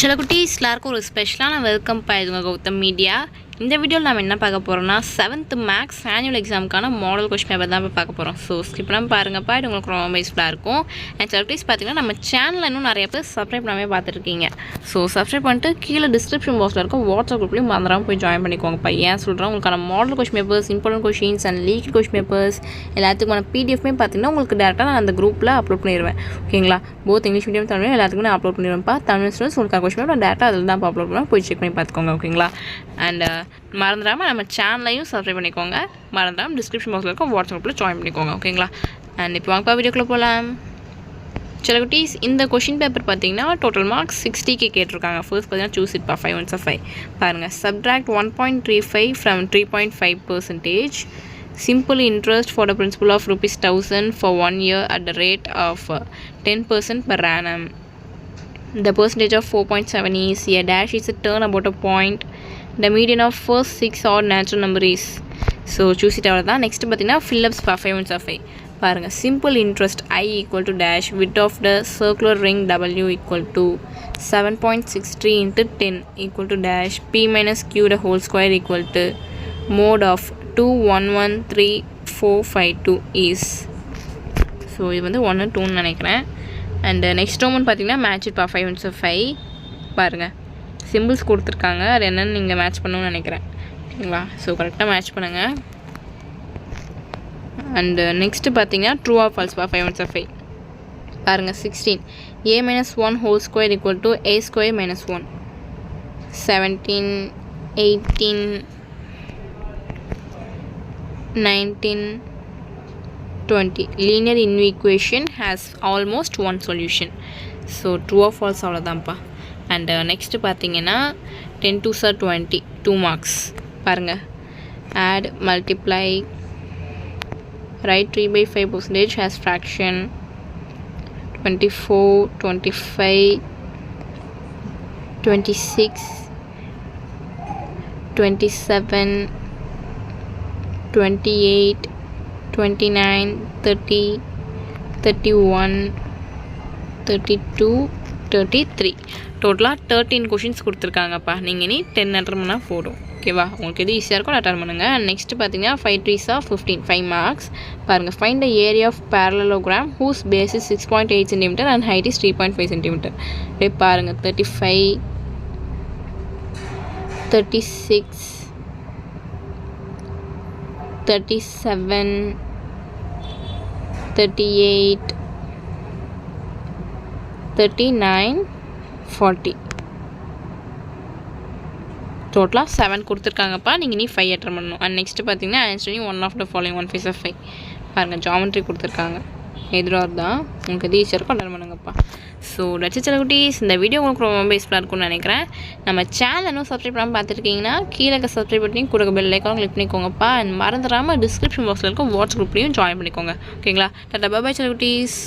சில குட்டீஸ் எல்லாருக்கும் ஒரு ஸ்பெஷலான வெல்கம் பாயுதுங்க கௌதம் மீடியா. இந்த வீடியோவில் நம்ம என்ன பார்க்க போகிறோம்னா 7th மேக்ஸ் ஆனுவல் எக்ஸாமுக்கான மாடல் கொஸ்டின் பேப்பர் தான் பார்க்க போகிறோம். ஸோ ஸ்கிப் பண்ணாமல் பாருங்கப்பா, இது உங்களுக்கு ரொம்ப யூஸ்ஃபுல்லாக இருக்கும். அண்ட் சில குட்டீஸ் பார்த்தீங்கன்னா நம்ம சேனலில் இன்னும் நிறைய பேர் சப்ஸ்கிரைப் பண்ணாமே பார்த்துருக்கீங்க. ஸோ சப்ஸ்கிரைப் பண்ணிட்டு கீழே டிஸ்கிரிப்ஷன் பாக்ஸில் இருக்கும் வாட்ஸ்அப் குரூப்லையும் மறந்துடாமல் போய் ஜாயின் பண்ணிக்கோங்கப்பா. ஏன் சொல்கிறேன், உங்களுக்கான model question papers, important questions and leak question papers எல்லாத்துக்குமான பிடிஎஃப்மே பார்த்தீங்கன்னா உங்களுக்கு டேரெக்டாக நான் அந்த குரூப்பில் அப்லோட் பண்ணிடுவேன். ஓகேங்களா, போத் இங்கிலீஷ் மீடியம் தமிழ் எல்லாத்துக்குமே நான் அப்லோட் பண்ணிடுவேன்ப்பா. தமிழ் ஸ்டூடெண்ட்ஸ் உங்களுக்கு கொஸ்டின் பேப்பர் நான் டேரெக்டாக அதில் தான் அப்லோட் பண்ணுவேன், போய் செக் பண்ணி பார்த்துக்கோங்க. ஓகேங்களா, அண்ட் மறந்துடாமல் நம்ம சேனலையும் சப்ஸ்கிரைப் பண்ணிக்கோங்க. மறந்துடாமல் டிஸ்கிரிப்ஷன் பாக்ஸில் இருக்கும் வாட்ஸ்அப் குரூப்பில் ஜாயின் பண்ணிக்கோங்க. ஓகேங்களா, அண்ட் இப்போ வாங்கப்பா வீடியோக்குள்ளே போகலாம். சில குட்டீஸ் இந்த கொஷின் பேப்பர் பார்த்தீங்கன்னா டோட்டல் மார்க்ஸ் 60க்கு கேட்டிருக்காங்க. ஃபர்ஸ்ட் பார்த்தீங்கன்னா சூஸ் இட் 5 1 5 பாருங்கள். Subtract 1.35 from 3.5%. Simple interest for the principal of ₹1000 for 1 year at the rate of 10% per annum. The percentage of 4.7 is a dash is a turn about a point. The median of first 6 odd natural number is. So choose it அவ்வளோ தான். Next பார்த்தீங்கன்னா fill-ups 5 1 5 பாருங்கள். Simple interest I equal to dash width of the circular ring W equal to 7.63 into 10 equal to dash P minus Q the whole square equal to mode of 2113452 is. So இது வந்து 1 2ன்னு நினைக்கிறேன். And next Roman பார்த்தீங்கன்னா match it 5 1 5 பாருங்கள். Symbols கொடுத்துருக்காங்க, அது என்னென்னு நீங்கள் match பண்ணணும்னு நினைக்கிறேன். ஓகேங்களா, ஸோ கரெக்டாக மேட்ச் பண்ணுங்கள். அண்டு நெக்ஸ்ட்டு பார்த்தீங்கன்னா ட்ரூ ஆர் ஃபால்ஸ் 5 1 5 பாருங்கள். 16 a minus 1 whole square equal to a square minus 1. 17 18 19 20 linear inequation has almost one solution. So true or false அவ்வளோதான்ப்பா. அண்ட் நெக்ஸ்ட்டு பார்த்தீங்கன்னா 10 2s are 20 2 marks பாருங்கள். add multiply write 3/5% has fraction 24 25 26 27 28 29 30 31 32 33 டோட்டலாக 13 questions கொடுத்துருக்காங்கப்பா. நீங்கள் இனி 10 attend பண்ணால் போடும். ஓகேவா, உங்களுக்கு எது ஈஸியாக இருக்கோ அட்டன் பண்ணுங்கள். நெக்ஸ்ட்டு பார்த்தீங்கன்னா 5 3s are 15 5 marks பாருங்கள். Find the area of parallelogram whose base is 6.8 cm and height is 3.5 cm. அப்படியே பாருங்கள். 35 36 37 38 39 40 டோட்டலாக 7 கொடுத்துருக்காங்கப்பா. நீங்கள் நீ 5 அட்டன் பண்ணணும். அண்ட் நெக்ஸ்ட்டு பார்த்தீங்கன்னா answering 1 of the following 1 5 of 5 பாருங்கள். ஜாமெட்ரி கொடுத்துருக்காங்க, எதிராக தான் உங்களுக்கு எது ஈஸியாக இருக்கும் அட்டன் பண்ணுங்கப்பா. ஸோ டச்சு சில குட்டீஸ் இந்த வீடியோ உங்களுக்கு ரொம்ப யூஸ்ஃபுல்லாக இருக்கும்னு நினைக்கிறேன். நம்ம சேனல் இன்னும் சப்ஸ்கிரைப் பண்ணாமல் பார்த்துருக்கீங்கன்னா கீழே சப்ஸ்கிரைப் பண்ணி கூட பெல் ஐக்கான் கிளிக் பண்ணிக்கோங்கப்பா. அண்ட் மறந்துடாமல் டிஸ்கிரிப்ஷன் பாக்ஸில் இருக்கும் வாட்ஸ்அப் குரூப்லையும் ஜாயின் பண்ணிக்கோங்க. ஓகேங்களா, டாடா பை பை சில குட்டீஸ்.